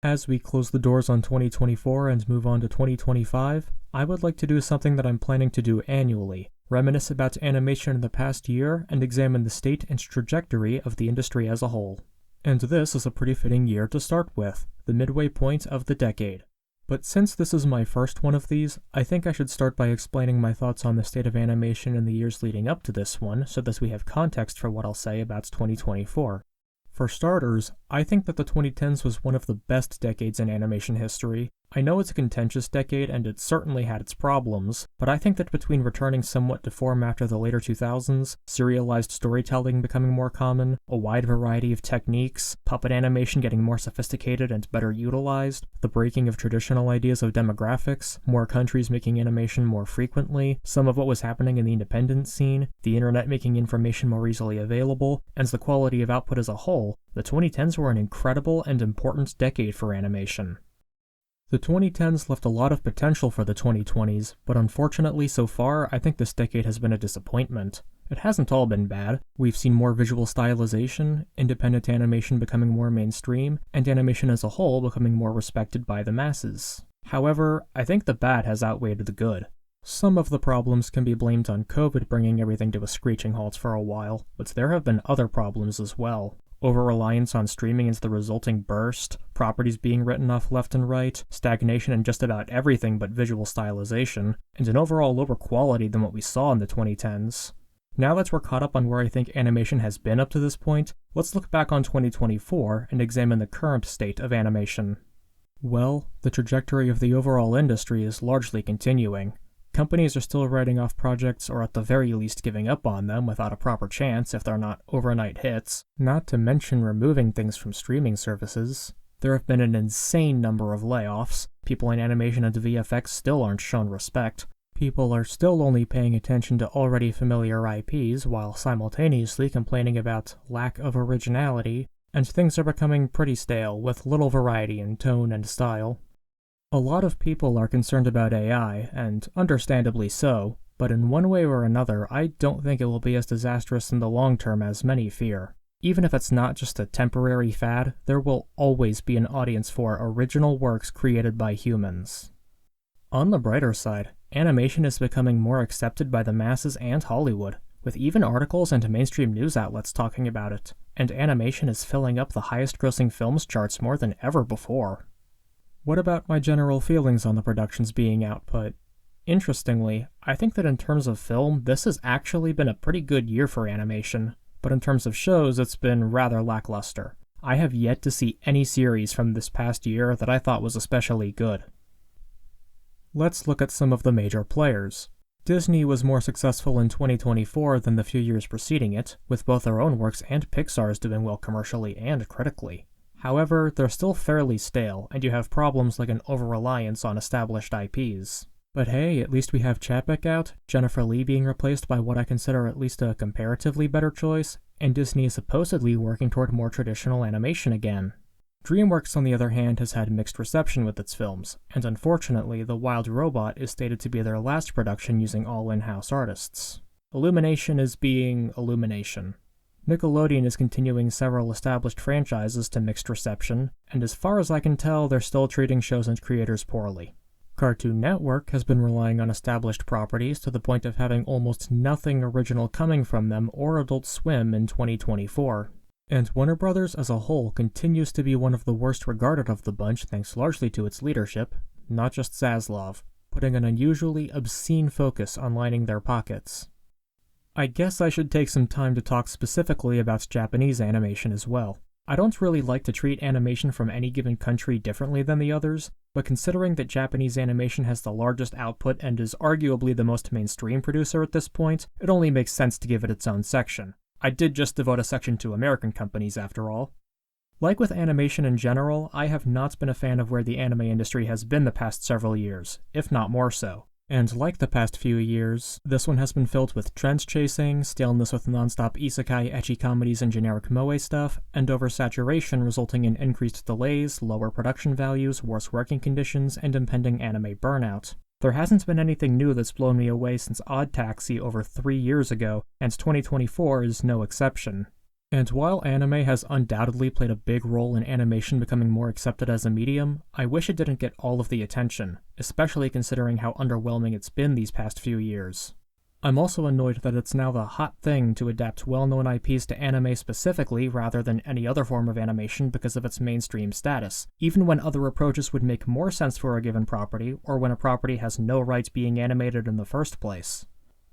As we close the doors on 2024 and move on to 2025, I would like to do something that I'm planning to do annually, reminisce about animation in the past year and examine the state and trajectory of the industry as a whole. And this is a pretty fitting year to start with, the midway point of the decade. But since this is my first one of these, I think I should start by explaining my thoughts on the state of animation in the years leading up to this one, so that we have context for what I'll say about 2024. For starters, I think that the 2010s was one of the best decades in animation history. I know it's a contentious decade and it certainly had its problems, but I think that between returning somewhat to form after the later 2000s, serialized storytelling becoming more common, a wide variety of techniques, puppet animation getting more sophisticated and better utilized, the breaking of traditional ideas of demographics, more countries making animation more frequently, some of what was happening in the independent scene, the internet making information more easily available, and the quality of output as a whole, the 2010s were an incredible and important decade for animation. The 2010s left a lot of potential for the 2020s, but unfortunately so far, I think this decade has been a disappointment. It hasn't all been bad. We've seen more visual stylization, independent animation becoming more mainstream, and animation as a whole becoming more respected by the masses. However, I think the bad has outweighed the good. Some of the problems can be blamed on COVID bringing everything to a screeching halt for a while, but there have been other problems as well. Over-reliance on streaming and the resulting burst, properties being written off left and right, stagnation in just about everything but visual stylization, and an overall lower quality than what we saw in the 2010s. Now that we're caught up on where I think animation has been up to this point, let's look back on 2024 and examine the current state of animation. Well, the trajectory of the overall industry is largely continuing. Companies are still writing off projects or at the very least giving up on them without a proper chance if they're not overnight hits, not to mention removing things from streaming services. There have been an insane number of layoffs, people in animation and VFX still aren't shown respect, people are still only paying attention to already familiar IPs while simultaneously complaining about lack of originality, and things are becoming pretty stale with little variety in tone and style. A lot of people are concerned about AI, and understandably so, but in one way or another, I don't think it will be as disastrous in the long term as many fear. Even if it's not just a temporary fad, there will always be an audience for original works created by humans. On the brighter side, animation is becoming more accepted by the masses and Hollywood, with even articles and mainstream news outlets talking about it, and animation is filling up the highest-grossing films charts more than ever before. What about my general feelings on the productions being output? Interestingly, I think that in terms of film, this has actually been a pretty good year for animation, but in terms of shows, it's been rather lackluster. I have yet to see any series from this past year that I thought was especially good. Let's look at some of the major players. Disney was more successful in 2024 than the few years preceding it, with both their own works and Pixar's doing well commercially and critically. However, they're still fairly stale, and you have problems like an over-reliance on established IPs. But hey, at least we have Chapek out, Jennifer Lee being replaced by what I consider at least a comparatively better choice, and Disney is supposedly working toward more traditional animation again. DreamWorks, on the other hand, has had mixed reception with its films, and unfortunately, The Wild Robot is stated to be their last production using all in-house artists. Illumination is being Illumination. Nickelodeon is continuing several established franchises to mixed reception, and as far as I can tell, they're still treating shows and creators poorly. Cartoon Network has been relying on established properties to the point of having almost nothing original coming from them or Adult Swim in 2024. And Warner Brothers as a whole continues to be one of the worst regarded of the bunch thanks largely to its leadership, not just Zaslav, putting an unusually obscene focus on lining their pockets. I guess I should take some time to talk specifically about Japanese animation as well. I don't really like to treat animation from any given country differently than the others, but considering that Japanese animation has the largest output and is arguably the most mainstream producer at this point, it only makes sense to give it its own section. I did just devote a section to American companies after all. Like with animation in general, I have not been a fan of where the anime industry has been the past several years, if not more so. And like the past few years, this one has been filled with trends chasing, staleness with non-stop isekai ecchi comedies and generic moe stuff, and oversaturation resulting in increased delays, lower production values, worse working conditions, and impending anime burnout. There hasn't been anything new that's blown me away since Odd Taxi over 3 years ago, and 2024 is no exception. And while anime has undoubtedly played a big role in animation becoming more accepted as a medium, I wish it didn't get all of the attention, especially considering how underwhelming it's been these past few years. I'm also annoyed that it's now the hot thing to adapt well-known IPs to anime specifically rather than any other form of animation because of its mainstream status, even when other approaches would make more sense for a given property, or when a property has no right being animated in the first place.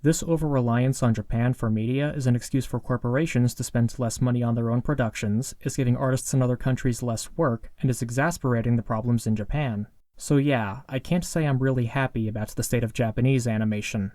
This over-reliance on Japan for media is an excuse for corporations to spend less money on their own productions, is giving artists in other countries less work, and is exacerbating the problems in Japan. So yeah, I can't say I'm really happy about the state of Japanese animation.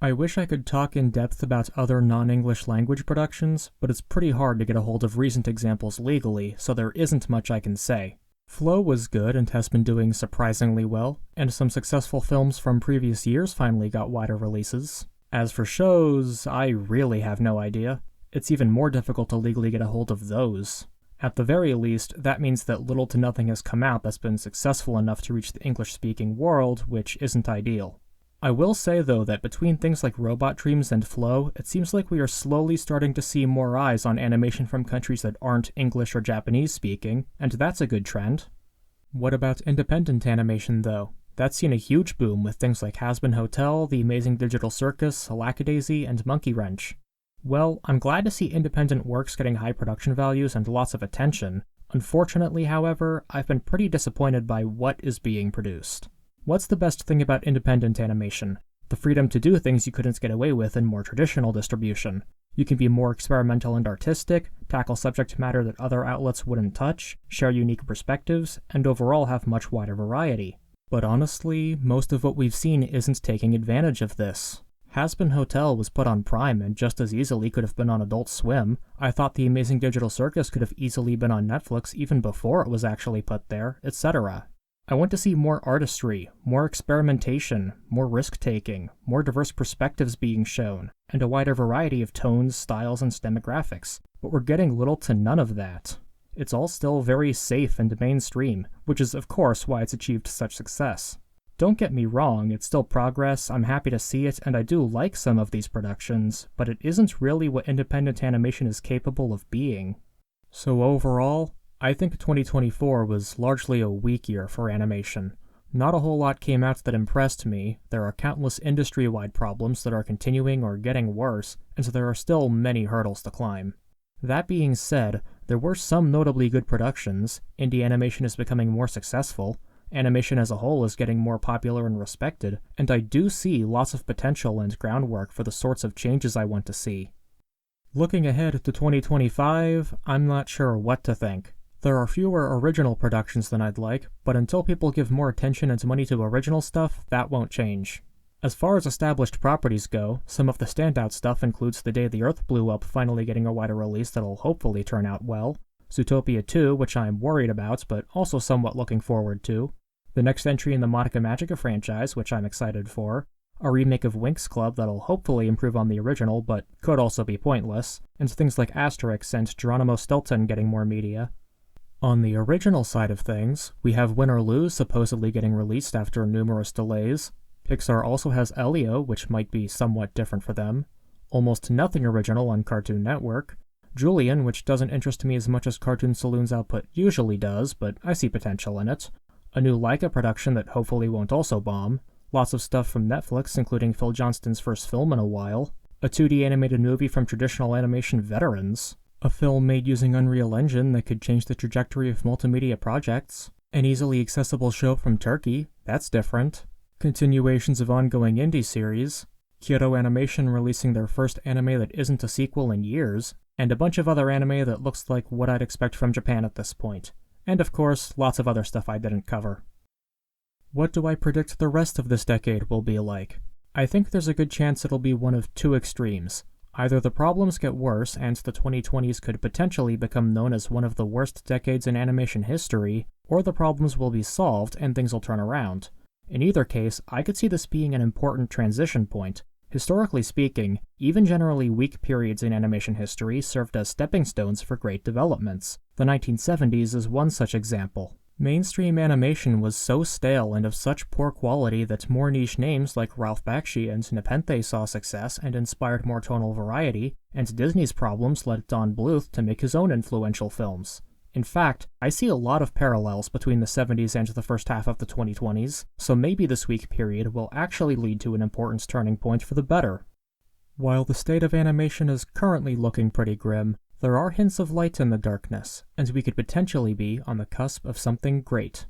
I wish I could talk in depth about other non-English language productions, but it's pretty hard to get a hold of recent examples legally, so there isn't much I can say. Flow was good and has been doing surprisingly well, and some successful films from previous years finally got wider releases. As for shows, I really have no idea. It's even more difficult to legally get a hold of those. At the very least, that means that little to nothing has come out that's been successful enough to reach the English-speaking world, which isn't ideal. I will say, though, that between things like Robot Dreams and Flow, it seems like we are slowly starting to see more eyes on animation from countries that aren't English or Japanese speaking, and that's a good trend. What about independent animation, though? That's seen a huge boom with things like Hazbin Hotel, The Amazing Digital Circus, Lackadaisy, and Monkey Wrench. Well, I'm glad to see independent works getting high production values and lots of attention. Unfortunately, however, I've been pretty disappointed by what is being produced. What's the best thing about independent animation? The freedom to do things you couldn't get away with in more traditional distribution. You can be more experimental and artistic, tackle subject matter that other outlets wouldn't touch, share unique perspectives, and overall have much wider variety. But honestly, most of what we've seen isn't taking advantage of this. Hazbin Hotel was put on Prime and just as easily could have been on Adult Swim. I thought The Amazing Digital Circus could have easily been on Netflix even before it was actually put there, etc. I want to see more artistry, more experimentation, more risk-taking, more diverse perspectives being shown, and a wider variety of tones, styles, and demographics, but we're getting little to none of that. It's all still very safe and mainstream, which is of course why it's achieved such success. Don't get me wrong, it's still progress, I'm happy to see it, and I do like some of these productions, but it isn't really what independent animation is capable of being. So overall, I think 2024 was largely a weak year for animation. Not a whole lot came out that impressed me, there are countless industry-wide problems that are continuing or getting worse, and so there are still many hurdles to climb. That being said, there were some notably good productions, indie animation is becoming more successful, animation as a whole is getting more popular and respected, and I do see lots of potential and groundwork for the sorts of changes I want to see. Looking ahead to 2025, I'm not sure what to think. There are fewer original productions than I'd like, but until people give more attention and money to original stuff, that won't change. As far as established properties go, some of the standout stuff includes The Day the Earth Blew Up finally getting a wider release that'll hopefully turn out well, Zootopia 2, which I'm worried about, but also somewhat looking forward to, the next entry in the Madoka Magica franchise, which I'm excited for, a remake of Winx Club that'll hopefully improve on the original, but could also be pointless, and things like Asterix and Geronimo Stilton getting more media. On the original side of things, we have Win or Lose supposedly getting released after numerous delays. Pixar also has Elio, which might be somewhat different for them. Almost nothing original on Cartoon Network. Julian, which doesn't interest me as much as Cartoon Saloon's output usually does, but I see potential in it. A new Laika production that hopefully won't also bomb. Lots of stuff from Netflix, including Phil Johnston's first film in a while. A 2D animated movie from traditional animation veterans. A film made using Unreal Engine that could change the trajectory of multimedia projects. An easily accessible show from Turkey, that's different. Continuations of ongoing indie series. Kyoto Animation releasing their first anime that isn't a sequel in years. And a bunch of other anime that looks like what I'd expect from Japan at this point. And of course, lots of other stuff I didn't cover. What do I predict the rest of this decade will be like? I think there's a good chance it'll be one of two extremes. Either the problems get worse and the 2020s could potentially become known as one of the worst decades in animation history, or the problems will be solved and things will turn around. In either case, I could see this being an important transition point. Historically speaking, even generally weak periods in animation history served as stepping stones for great developments. The 1970s is one such example. Mainstream animation was so stale and of such poor quality that more niche names like Ralph Bakshi and Nepenthe saw success and inspired more tonal variety, and Disney's problems led Don Bluth to make his own influential films. In fact, I see a lot of parallels between the 70s and the first half of the 2020s, so maybe this week period will actually lead to an important turning point for the better. While the state of animation is currently looking pretty grim, there are hints of light in the darkness, and we could potentially be on the cusp of something great.